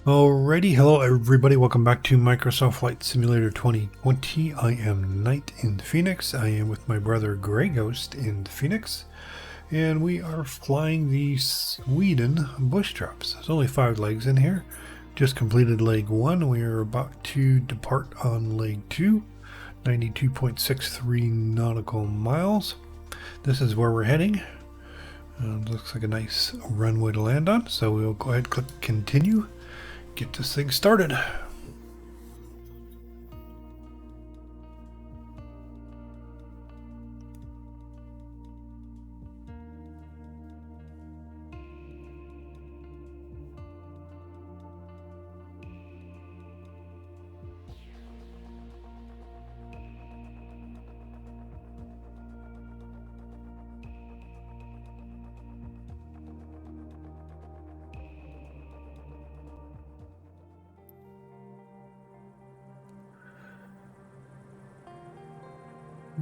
Alrighty, hello everybody, welcome back to Microsoft Flight Simulator 2020. I am Knight in Phoenix. I am with my brother Grey Ghost in Phoenix, and we are flying the Sweden bush traps. There's only 5 legs in here. Just completed leg 1. We are about to depart on leg 2, 92.63 nautical miles. This is where we're heading. Looks like a nice runway to land on, so we'll go ahead and click continue. Get this thing started.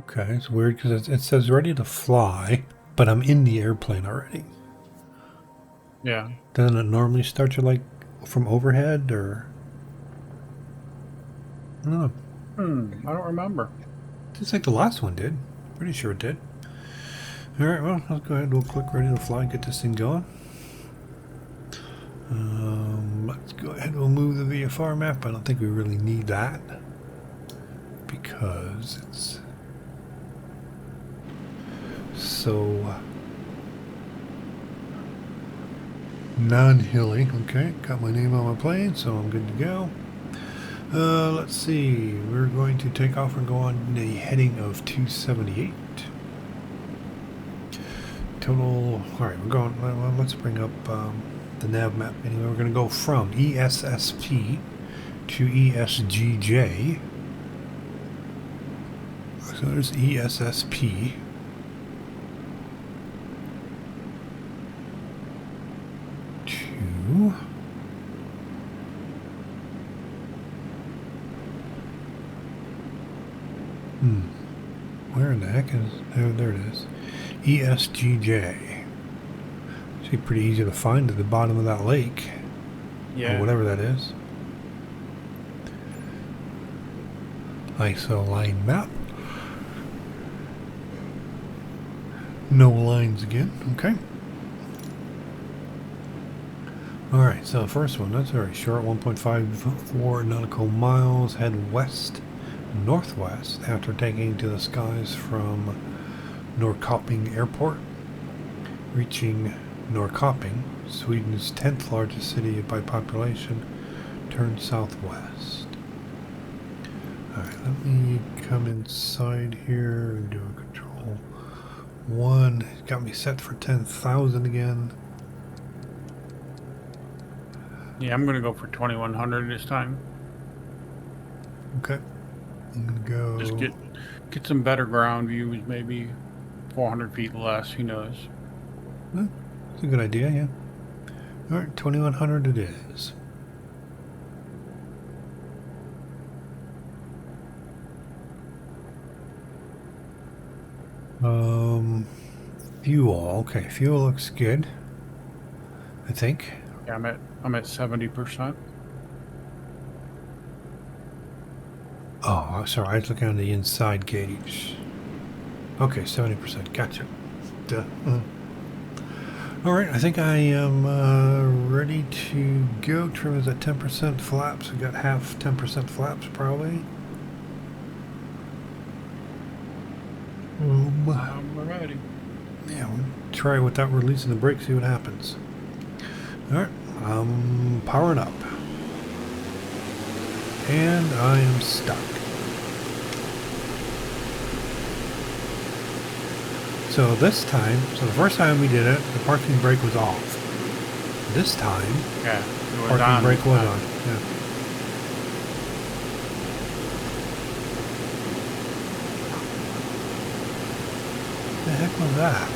Okay, it's weird because it says ready to fly, but I'm in the airplane already. Yeah. Doesn't it normally start you like from overhead or? I don't know. I don't remember. Just like the last one did. Pretty sure it did. Alright, well, let's go ahead. We'll click ready to fly and get this thing going. Let's go ahead. We'll move the VFR map. I don't think we really need that because it's so non-hilly. Okay, got my name on my plane, so I'm good to go. Let's see. We're going to take off and go on a heading of 278. Total. All right, we're going. Well, let's bring up the nav map. Anyway, we're going to go from ESSP to ESGJ. So there's ESSP. Where in the heck is... There it is. ESGJ. Should be pretty easy to find at the bottom of that lake. Yeah. Or whatever that is. ISO line map. No lines again. Okay. Alright, so the first one, that's very short. 1.54 nautical miles. Head west. Northwest after taking to the skies from Norrköping Airport, reaching Norrköping, Sweden's 10th largest city by population, turn southwest. Alright, let me come inside here and do a control 1. It's got me set for 10,000 again. Yeah, I'm going to go for 2100 this time. Okay. I'm gonna go. Just get some better ground views, maybe 400 feet less. Who knows? Well, that's a good idea, yeah. All right, 2100 it is. Fuel. Okay, fuel looks good. I think. Yeah, I'm at 70%. Oh, sorry. I was looking on the inside gauge. Okay, 70%. Gotcha. Duh. All right, I think I am ready to go. Trim is at 10% flaps. We got half 10% flaps probably. We're ready. Yeah, we'll try without releasing the brake, see what happens. All right, I'm powering up. And I am stuck. So this time, the first time we did it, the parking brake was off. This time, Yeah, parking brake was on. Yeah. The heck was that?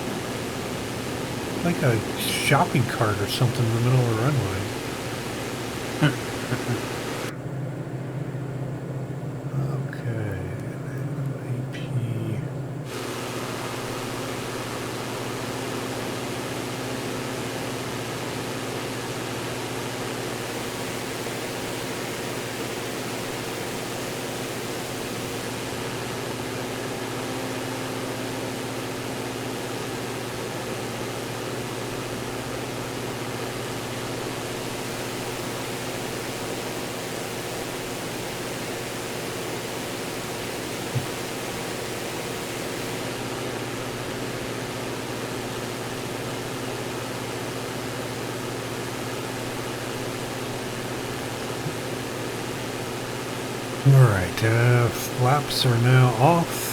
Like a shopping cart or something in the middle of the runway. Okay. AP. Alright, flaps are now off.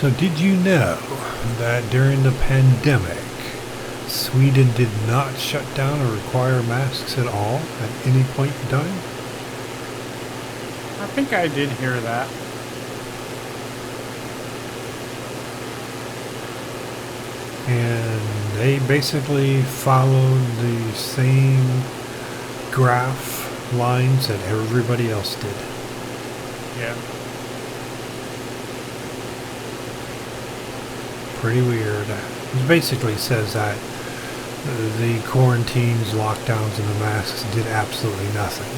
So did you know that during the pandemic, Sweden did not shut down or require masks at all at any point in time? I think I did hear that. And they basically followed the same graph lines that everybody else did. Yeah. Pretty weird. It basically says that the quarantines, lockdowns, and the masks did absolutely nothing.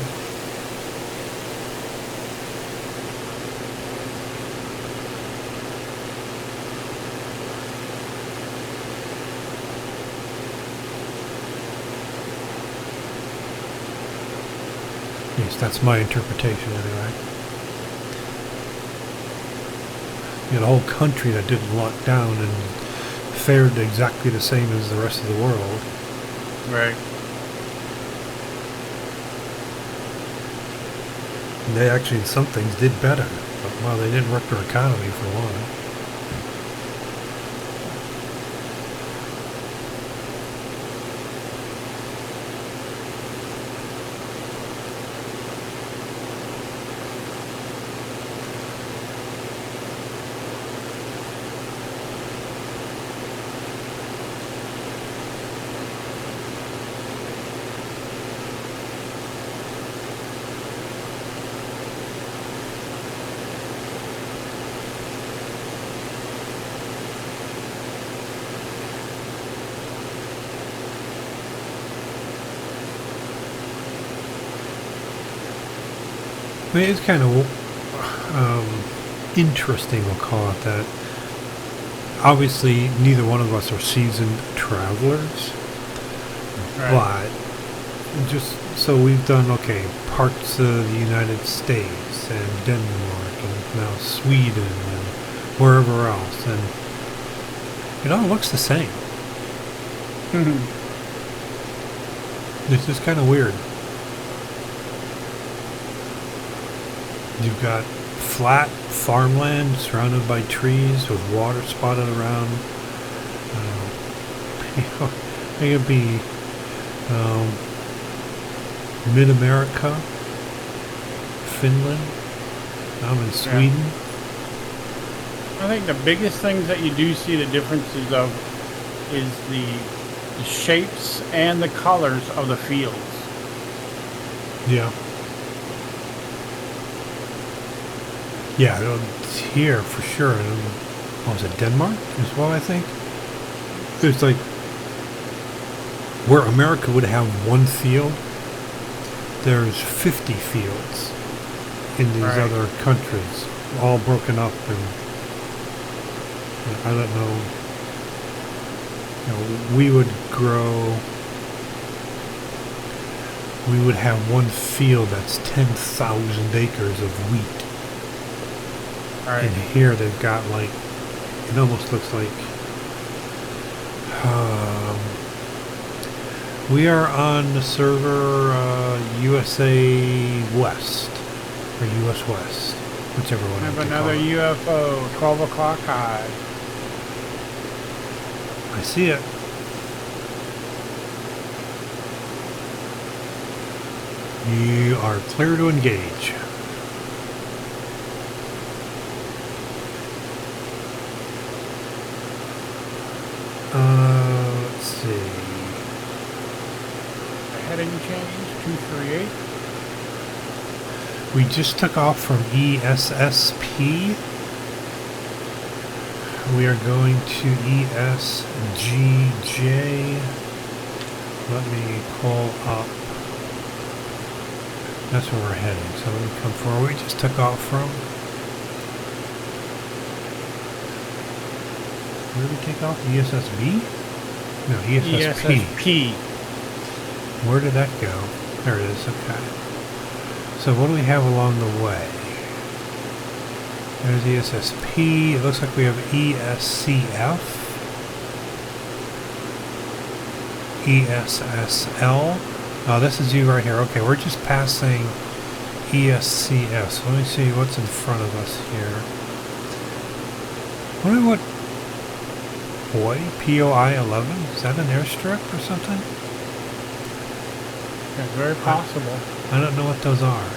Yes, that's my interpretation anyway. You had a whole country that didn't lock down and fared exactly the same as the rest of the world. Right. And they actually, some things did better. But, well, they didn't wreck their economy for a while. I mean, it's kind of interesting, we'll call it that. Obviously, neither one of us are seasoned travelers, Right. but just so we've done, okay, parts of the United States and Denmark and now Sweden and wherever else, and it all looks the same. This is kind of weird. You've got flat farmland surrounded by trees with water spotted around. It could be Mid-America, Finland, I'm in Sweden. I think the biggest things that you do see the differences of is the shapes and the colors of the fields. Yeah. Yeah, it's here for sure. And, what was it, Denmark as well, I think? It's like where America would have one field, there's 50 fields in these other countries, all broken up, and I don't know. We would have one field that's 10,000 acres of wheat. Right. And here they've got like, it almost looks like, we are on the server USA West, or US West, whichever one. I have they another call it. UFO, 12 o'clock high. I see it. You are clear to engage. Let's see. Heading change, 238. We just took off from ESSP. We are going to ESGJ. Let me pull up. That's where we're heading. So let me come from where we just took off from. Where did we take off? ESSB? No, ESSP. ESSP. Where did that go? There it is. Okay. So what do we have along the way? There's ESSP. It looks like we have ESCF. ESSL. Oh, this is you right here. Okay, we're just passing ESCF. So let me see what's in front of us here. Wonder what... Boy, POI 11? Is that an airstrip or something? It's very possible. I don't know what those are.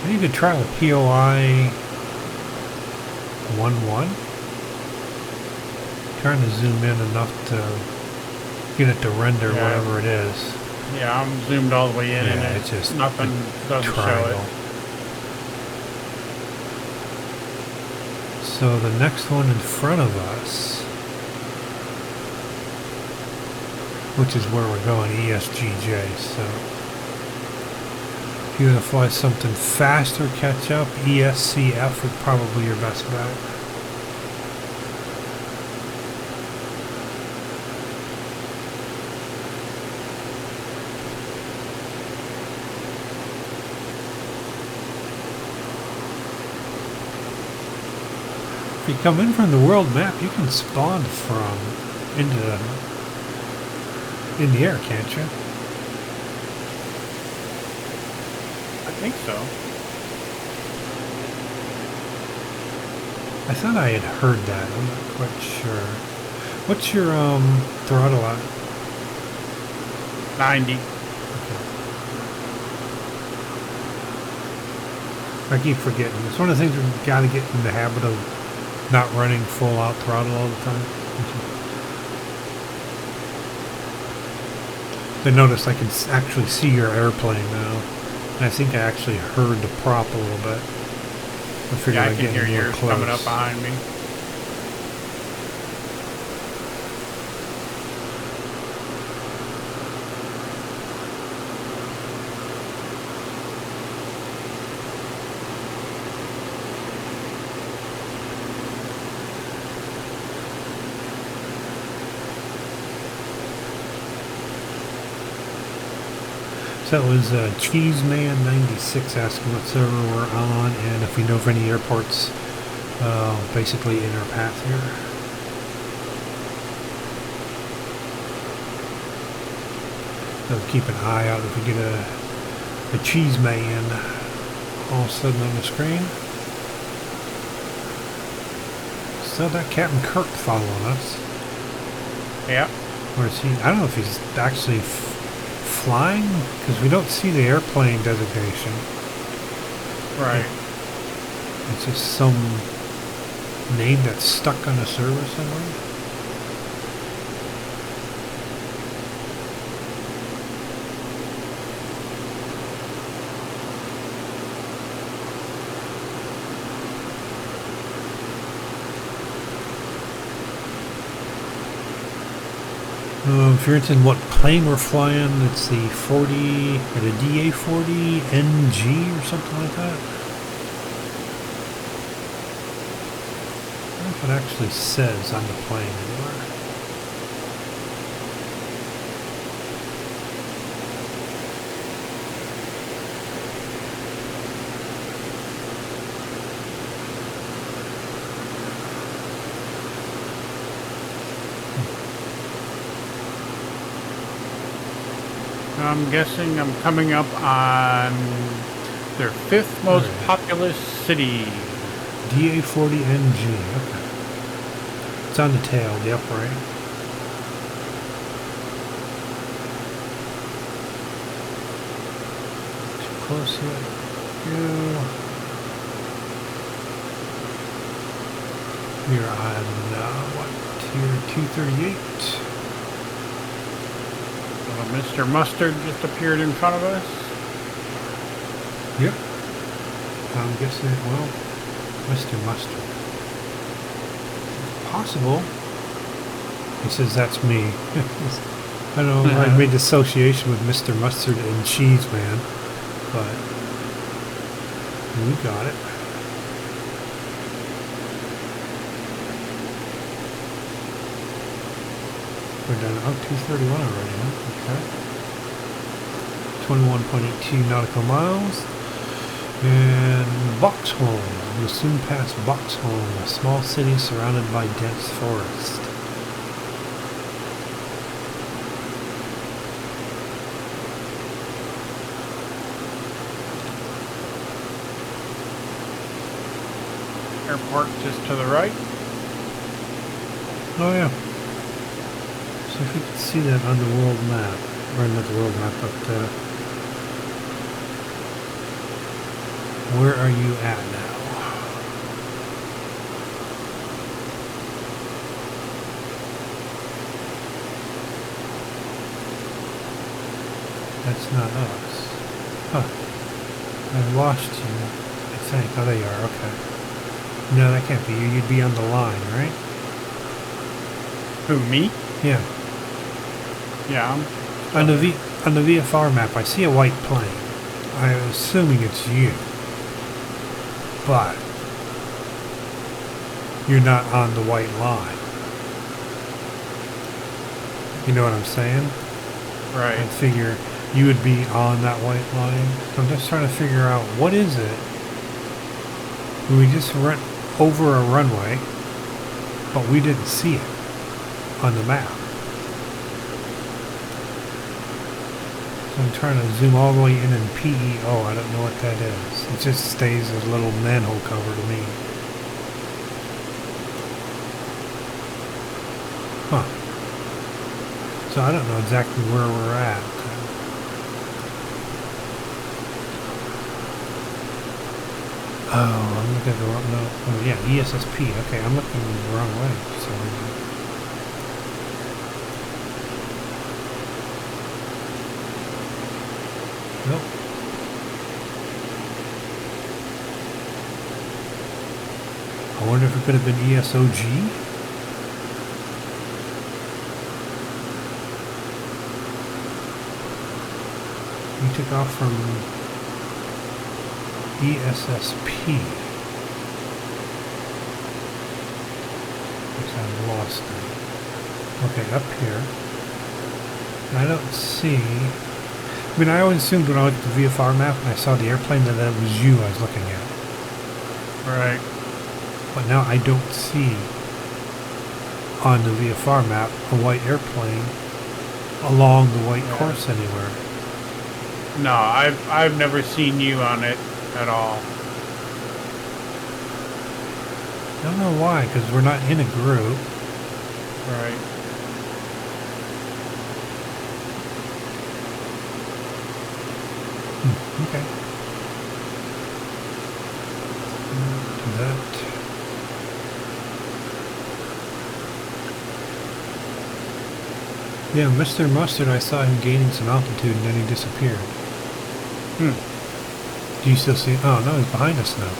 Maybe you could try the POI 11. Trying to zoom in enough to get it to render whatever it is. Yeah, I'm zoomed all the way in, and it's just nothing doesn't triangle. show it. So the next one in front of us, which is where we're going, ESGJ. So if you're going to fly something faster, catch up, ESCF is probably your best bet. If you come in from the world map, you can spawn from in the air, can't you? I think so. I thought I had heard that. I'm not quite sure. What's your throttle at? 90. I keep forgetting. It's one of the things we've got to get in the habit of not running full out throttle all the time. I noticed I can actually see your airplane now. And I think I actually heard the prop a little bit. I figured Yeah, I I'd can get hear more yours close. coming up behind me. So it was Cheeseman96 asking what server we're on and if we know of any airports basically in our path here. So keep an eye out if we get a Cheeseman all of a sudden on the screen. So that Captain Kirk following us. Yeah. Where's he? I don't know if he's actually flying, because we don't see the airplane designation. Right. It's just some name that's stuck on a server somewhere. If you're interested in what plane we're flying, it's the 40, or the DA40 NG or something like that. I don't know if it actually says on the plane anywhere. I'm guessing I'm coming up on their 5th most populous city. DA40 NG, okay. It's on the tail, the upright. Too close here. Yeah. We're on, what, tier 238? Mr. Mustard just appeared in front of us. Yep. I'm guessing, well, Mr. Mustard. Possible. He says that's me. I don't know. I made the association with Mr. Mustard and Cheese Man, but we got it. We're done. Oh, 231 already, huh? Okay. 21.82 nautical miles. And Boxholm. We'll soon pass Boxholm, a small city surrounded by dense forest. Airport just to the right. Oh yeah. So if you can see that on the world map, or not the world map, but where are you at now? That's not us. Huh. I lost you, I think. Oh, there you are. Okay. No, that can't be you. You'd be on the line, right? Who, me? Yeah. Yeah. On the VFR map, I see a white plane. I'm assuming it's you. But you're not on the white line. You know what I'm saying? Right. I figure you would be on that white line. So I'm just trying to figure out what is it. We just went over a runway, but we didn't see it on the map. So I'm trying to zoom all the way in PEO. I don't know what that is. It just stays as a little manhole cover to me. Huh. So I don't know exactly where we're at. Oh, I'm looking at the wrong, no, oh yeah, ESSP. Okay, I'm looking the wrong way for some reason. Nope. I wonder if it could have been ESOG? We took off from ESSP. Which I've lost it. Okay, up here. I don't see... I mean, I always assumed when I looked at the VFR map and I saw the airplane that it was you I was looking at. Right. But now I don't see on the VFR map a white airplane along the white course anywhere. No, I've never seen you on it at all. I don't know why, because we're not in a group. Right. Okay. Do that. Yeah, Mr. Mustard, I saw him gaining some altitude and then he disappeared. Do you still see? Oh, no, he's behind us now.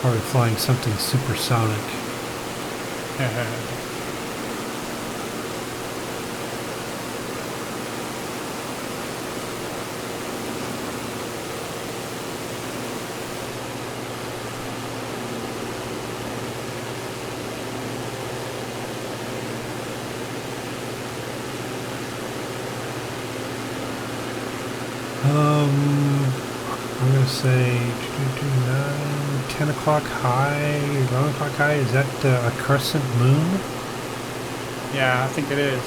Probably flying something supersonic. I'm going to say 10 o'clock high, 11 o'clock high. Is that a crescent moon? Yeah, I think it is.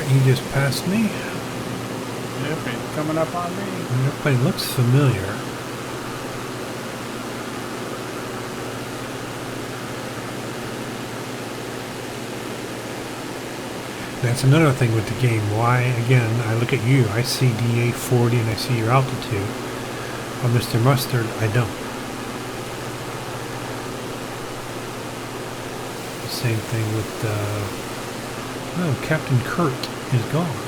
he just passed me. Yep, it's coming up on me. The airplane looks familiar. That's another thing with the game. Why, again, I look at you, I see DA 40 and I see your altitude. On Mr. Mustard, I don't. The same thing with, oh, Captain Kurt is gone.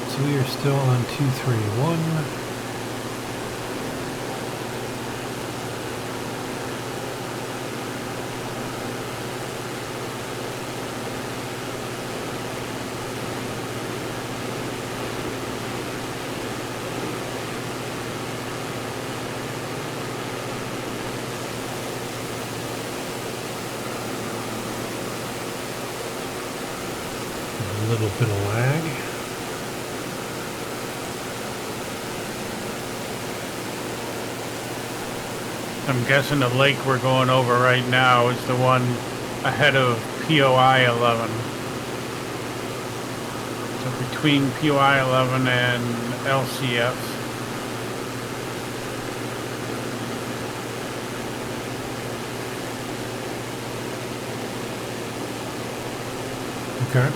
So we are still on 231. A little bit of lag. I'm guessing the lake we're going over right now is the one ahead of POI 11. So between POI 11 and LCF. Okay.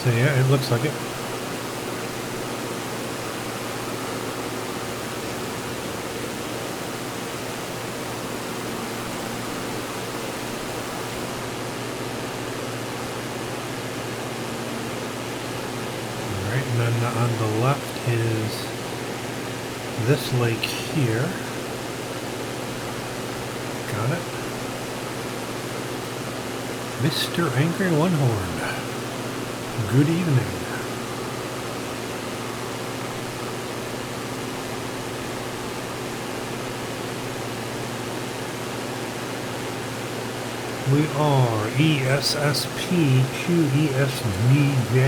So yeah, it looks like it. Alright, and then on the left is this lake here. Got it. Mr. Angry One Horn. Good evening. We are ESSP QESVJ.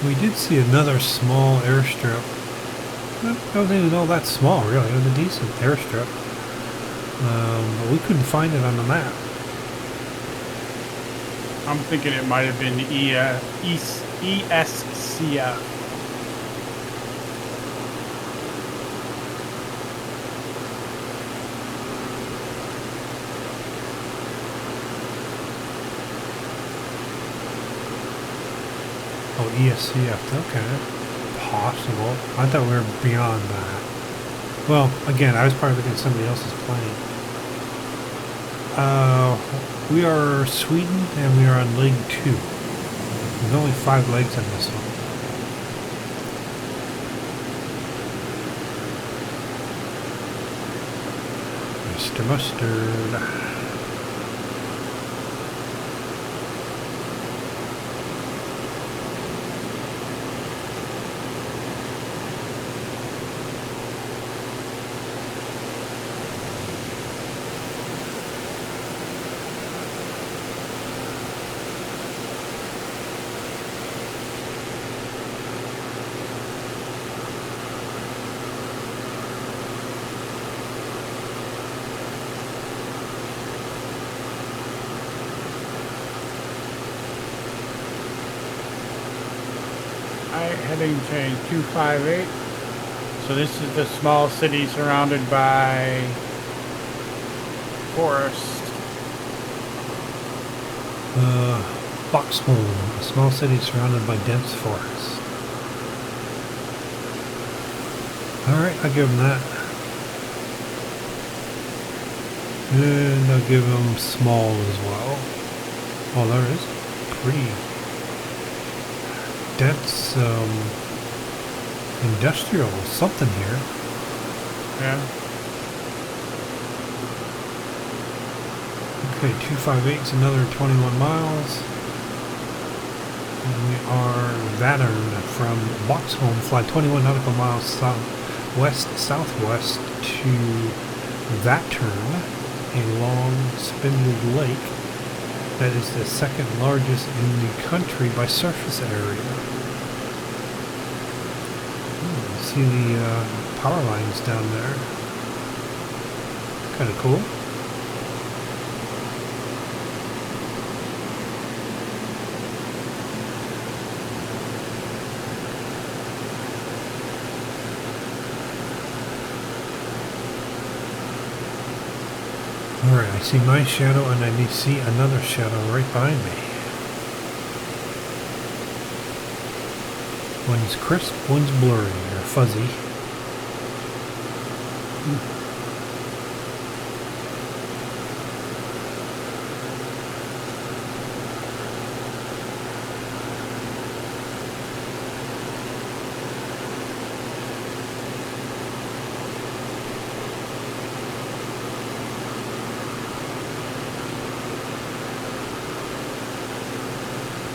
We did see another small airstrip. I wasn't even all that small, really. It was a decent airstrip. But we couldn't find it on the map. I'm thinking it might have been ESCF. Oh, ESCF, okay. Possible. I thought we were beyond that. Well, again, I was probably looking at somebody else's plane. We are Sweden, and we are on leg 2. There's only 5 legs on this one. Mr. Mustard. Heading change 258. So this is the small city surrounded by forest. Boxholm, a small city surrounded by dense forest. Alright, I'll give him that. And I'll give him small as well. Oh, there is pretty dense industrial something here. Yeah. Okay, 258 is another 21 miles. And we are Vattern from Boxholm, fly 21 nautical miles southwest to Vattern, a long spindled lake that is the second largest in the country by surface area. See the power lines down there. Kind of cool. Alright, I see my shadow and I see another shadow right behind me. One's crisp, one's blurry or fuzzy.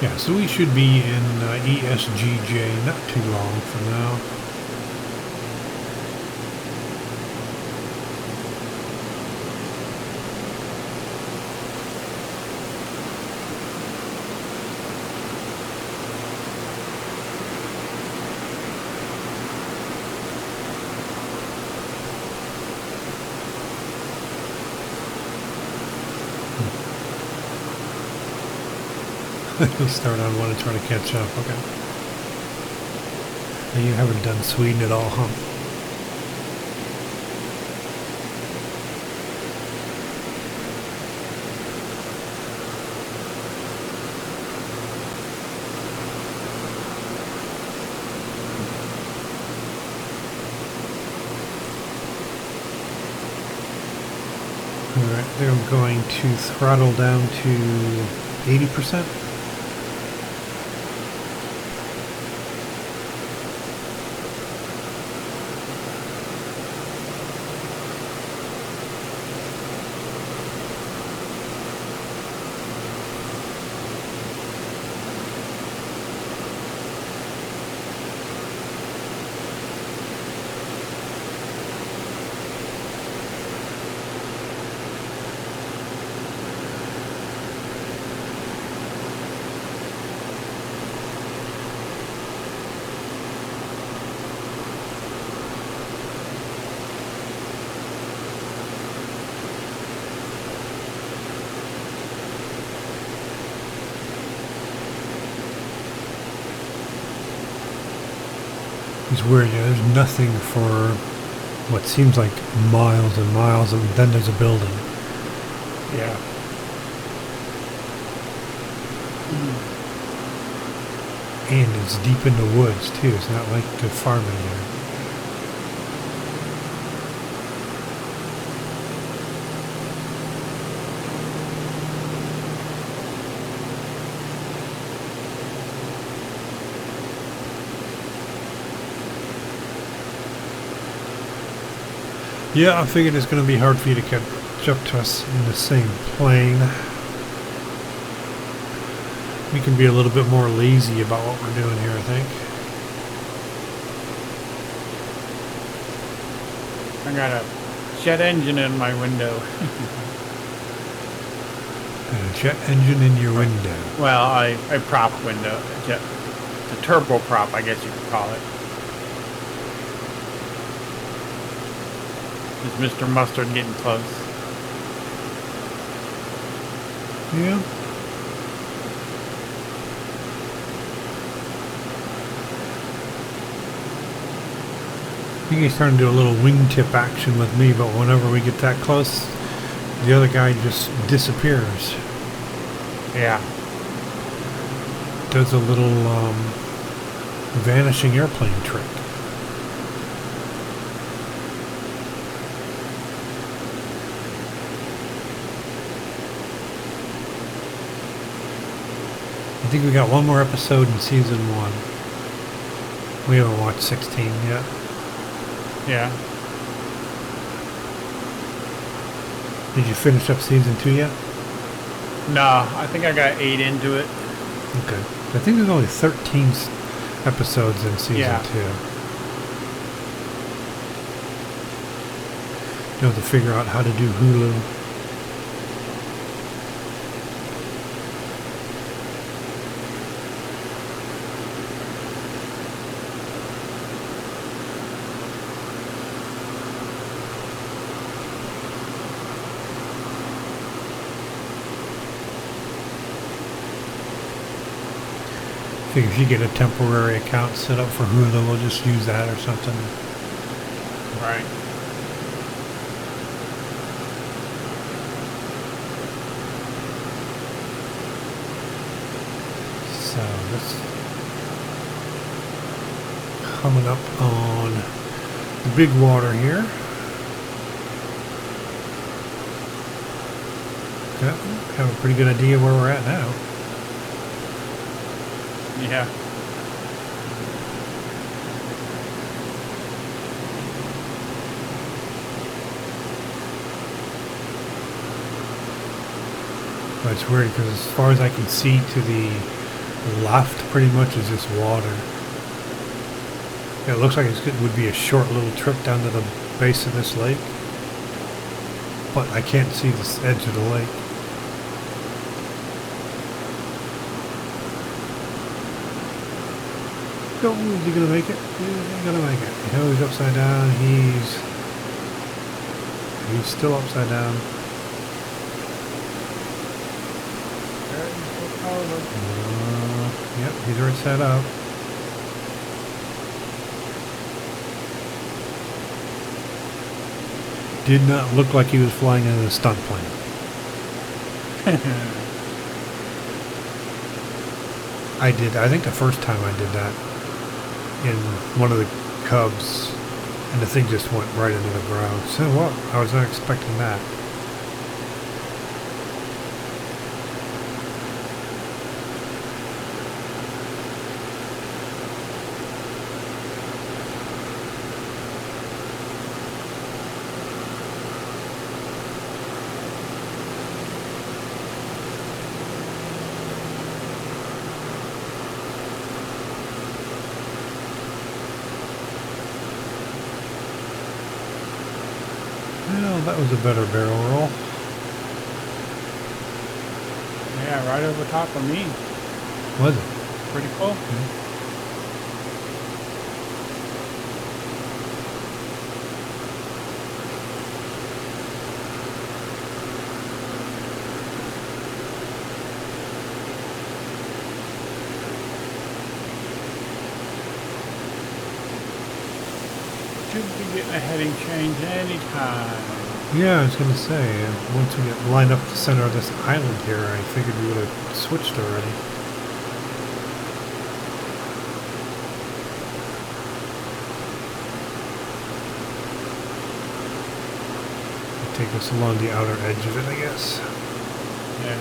Yeah, so we should be in ESGJ not too long from now. You'll start on one and try to catch up, okay. And you haven't done Sweden at all, huh? Alright, I think I'm going to throttle down to 80%. It's weird, yeah, there's nothing for what seems like miles and miles, and then there's a building. Yeah. And it's deep in the woods too, it's not like the farming here. Yeah, I figured it's going to be hard for you to catch up to us in the same plane. We can be a little bit more lazy about what we're doing here, I think. I got a jet engine in my window. And a jet engine in your window. Well, a prop window. The turbo prop, I guess you could call it. Is Mr. Mustard getting close? Yeah. I think he's trying to do a little wingtip action with me, but whenever we get that close, the other guy just disappears. Yeah. Does a little vanishing airplane trick. I think we got one more episode in season 1. We haven't watched 16 yet. Yeah. Did you finish up season 2 yet? No, I think I got 8 into it. Okay. I think there's only 13 episodes in season 2. You have to figure out how to do Hulu. I think if you get a temporary account set up for Hulu, we'll just use that or something. Right. So this coming up on the big water here. Okay, have a pretty good idea where we're at now. Yeah. But it's weird because as far as I can see to the left pretty much is just water. It looks like it would be a short little trip down to the base of this lake. But I can't see the edge of the lake. Oh, is he gonna make it? He's gonna make it. You know, he's upside down. He's still upside down. Yep, he's already set up. Did not look like he was flying in a stunt plane. I think the first time I did that in one of the Cubs, and the thing just went right into the ground. So what? I was not expecting that. Well, that was a better barrel roll. Yeah, right over top of me. Was it? Pretty cool. Should be getting a heading change anytime. Yeah, I was going to say, once we get lined up the center of this island here, I figured we would have switched already. Take us along the outer edge of it, I guess. Yeah.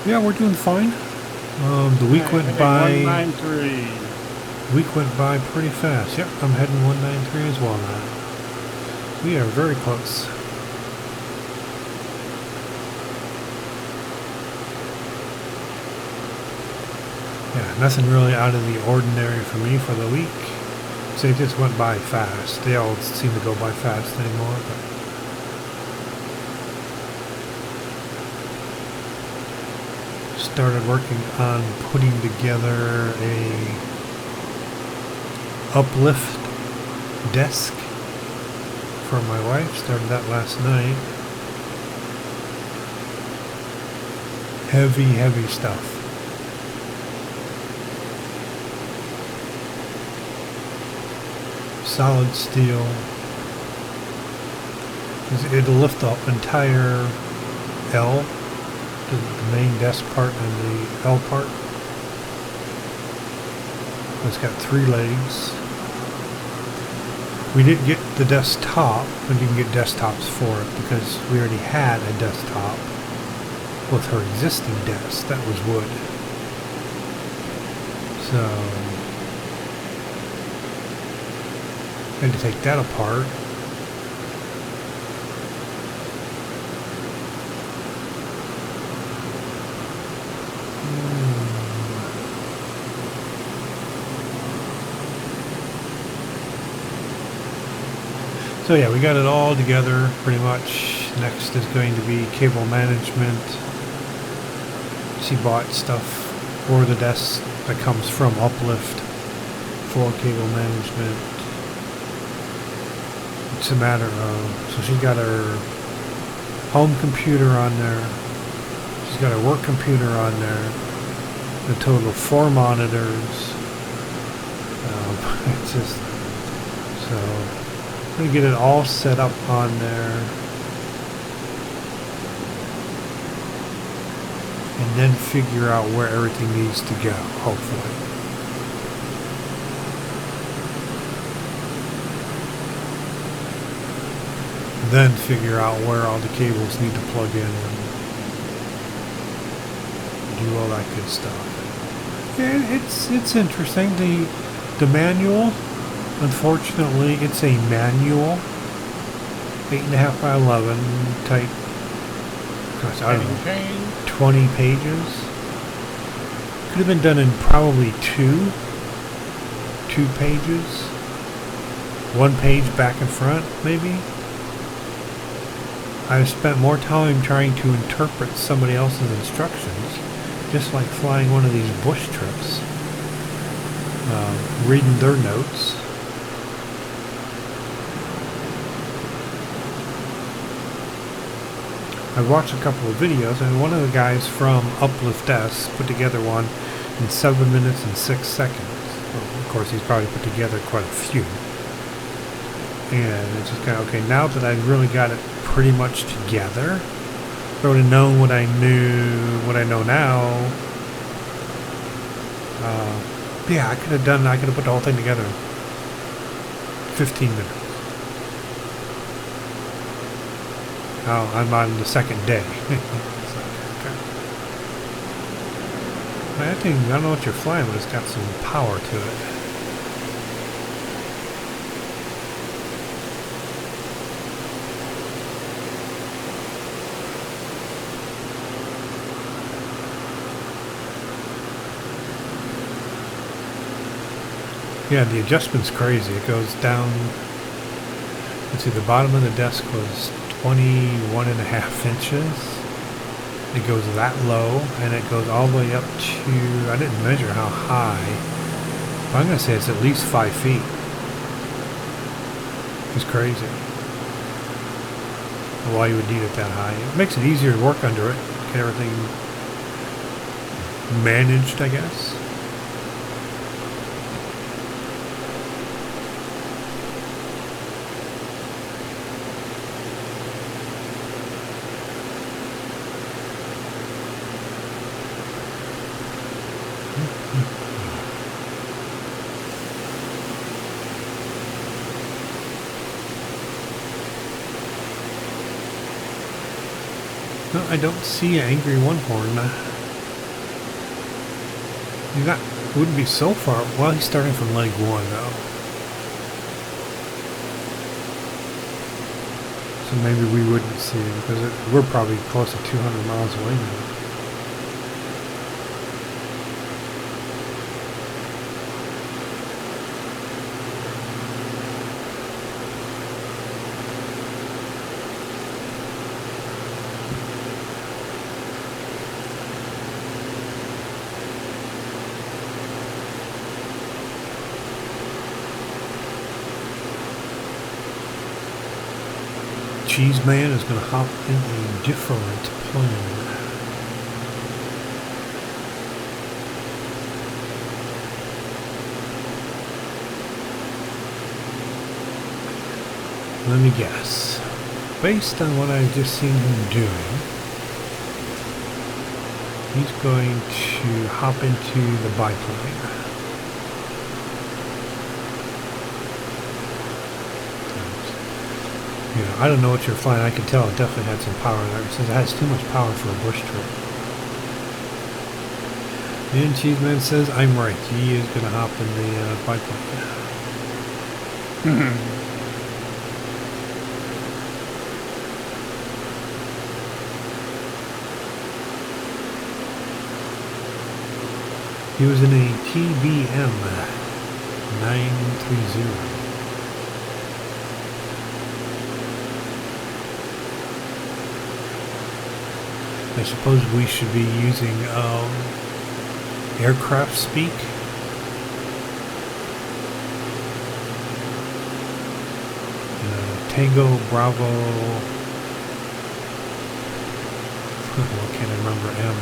Yeah, we're doing fine. The week went by. 193. Week went by pretty fast. Yep, I'm heading 193 as well now. We are very close. Yeah, nothing really out of the ordinary for me for the week. So it just went by fast. They all seem to go by fast anymore, but. Started working on putting together a uplift desk for my wife. Started that last night. Heavy stuff. Solid steel. It'll lift the entire L, the main desk part and the L part. It's got 3 legs. We didn't get the desktop. We didn't get desktops for it because we already had a desktop with her existing desk. That was wood. So I had to take that apart. So yeah, we got it all together pretty much. Next is going to be cable management. She bought stuff for the desk that comes from Uplift for cable management. It's a matter of, so she's got her home computer on there. She's got her work computer on there. The total of 4 monitors. It's just, so I'm going to get it all set up on there. And then figure out where everything needs to go, hopefully. Then figure out where all the cables need to plug in and do all that good stuff. And it's interesting. The manual, unfortunately, it's a manual, 8.5 by 11 type. Gosh, I don't know, 20 pages. Could have been done in probably two pages. 1 page back and front, maybe. I've spent more time trying to interpret somebody else's instructions, just like flying one of these bush trips, reading their notes. I watched a couple of videos, and one of the guys from Uplift S put together one in 7 minutes and 6 seconds. Well, of course, he's probably put together quite a few. And it's just kind of, okay, now that I've really got it pretty much together, if I would have known what I know now, yeah, I could have put the whole thing together in 15 minutes. Oh, I'm on the second day. It's like, okay. That thing, I don't know what you're flying, but it's got some power to it. Yeah, the adjustment's crazy. It goes down, let's see, the bottom of the desk was 21.5 inches. It goes that low, and it goes all the way up to, I didn't measure how high, but I'm going to say it's at least 5 feet. It's crazy. Why you would need it that high. It makes it easier to work under it, get everything managed, I guess. No, I don't see an angry one horn. He's not, wouldn't be so far. Well, he's starting from leg 1 though. So maybe we wouldn't see him because we're probably close to 200 miles away now. Cheese Man is going to hop in a different plane. Let me guess. Based on what I've just seen him doing, he's going to hop into the biplane. You know, I don't know what you're flying. I can tell it definitely had some power there. It says it has too much power for a bush trip. And Cheeseman says, I'm right. He is going to hop in the biplane. He was in a TBM 930. I suppose we should be using aircraft speak. Tango Bravo. What can I remember? M.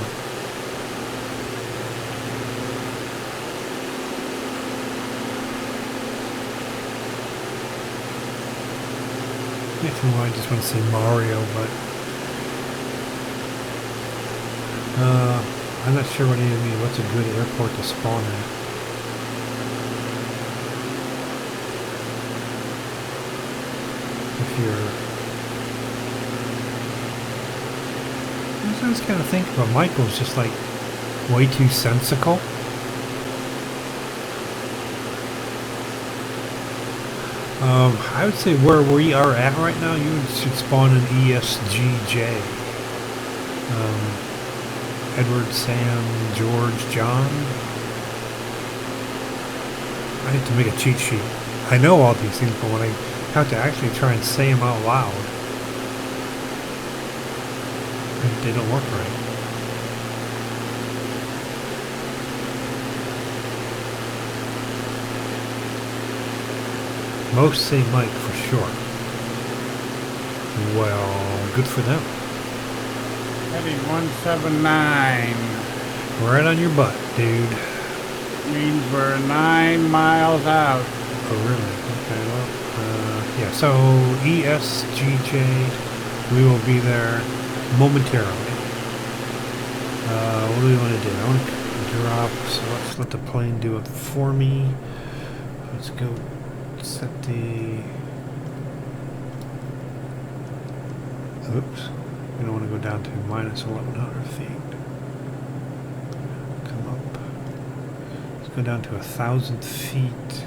I just want to say Mario, but I'm not sure what you mean. What's a good airport to spawn at? If you're... I was kind of thinking about Michael's just like way too sensical. I would say where we are at right now, you should spawn an ESGJ. Edward, Sam, George, John. I have to make a cheat sheet. I know all these things, but when I have to actually try and say them out loud, they don't work right. Most say Mike for sure. Well, good for them. Heading 179. Right on your butt, dude. Means we're 9 miles out. Oh, really? Okay, well, yeah, so ESGJ, we will be there momentarily. What do we want to do? I want to drop, so let's let the plane do it for me. Let's go set the... Oops. We don't want to go down to minus 1,100 feet. Come up. Let's go down to 1,000 feet.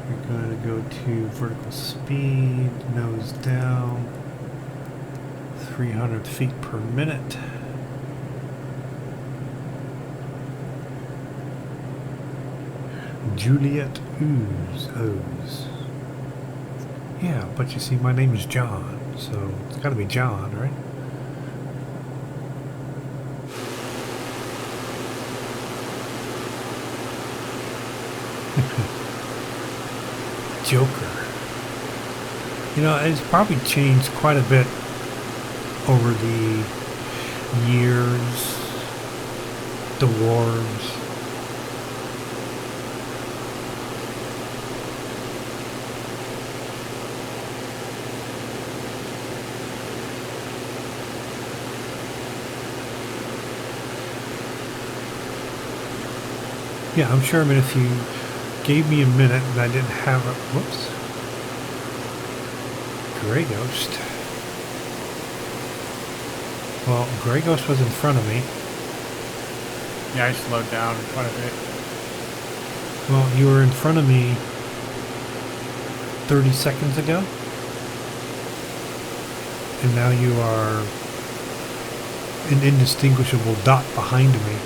We're going to go to vertical speed, nose down, 300 feet per minute. Juliet O's. Yeah, but you see, my name is John, so it's got to be John, right? Joker. You know, it's probably changed quite a bit over the years, the wars. Yeah, I'm sure. I mean, if you gave me a minute and I didn't have a... Whoops. Grey Ghost. Well, Grey Ghost was in front of me. Yeah, I slowed down quite a bit. Well, you were in front of me 30 seconds ago. And now you are an indistinguishable dot behind me.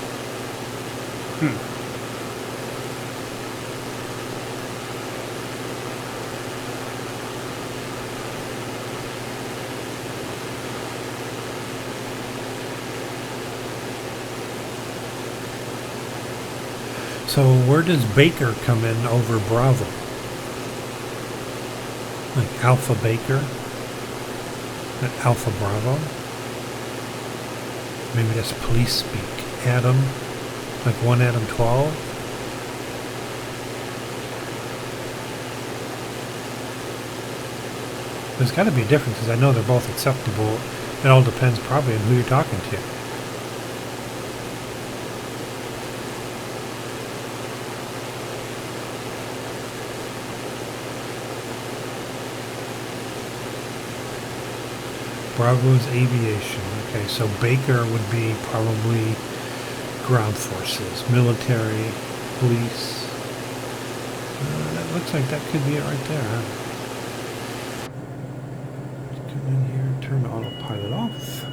So where does Baker come in over Bravo? Like Alpha Baker? An Alpha Bravo. Maybe that's police speak. Adam, like 1 Adam 12. There's got to be a difference because I know they're both acceptable. It all depends probably on who you're talking to. Bravo's aviation. Okay, so Baker would be probably ground forces, military, police. That looks like that could be it right there. Huh? Let's come in here, turn the autopilot off.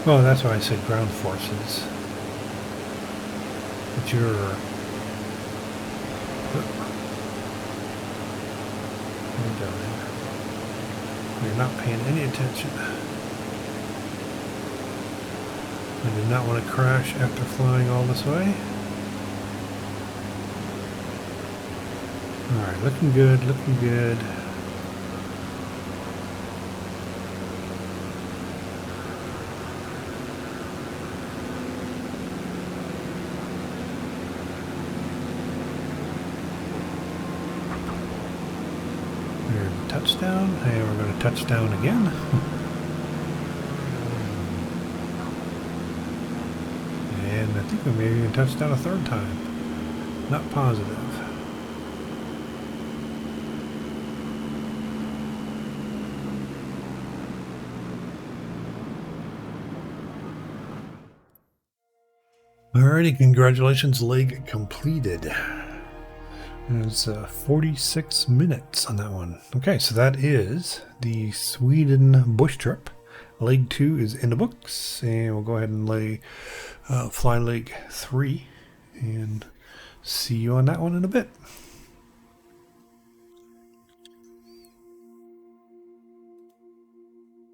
Well, that's why I said ground forces. But you're not paying any attention. I did not want to crash after flying all this way. Alright, looking good, looking good. Touchdown, and we're going to touch down again. And I think we may even touch down a third time. Not positive. Alrighty, congratulations, leg completed. It's 46 minutes on that one. Okay, so that is the Sweden bush trip. Leg 2 is in the books, and we'll go ahead and fly leg 3 and see you on that one in a bit.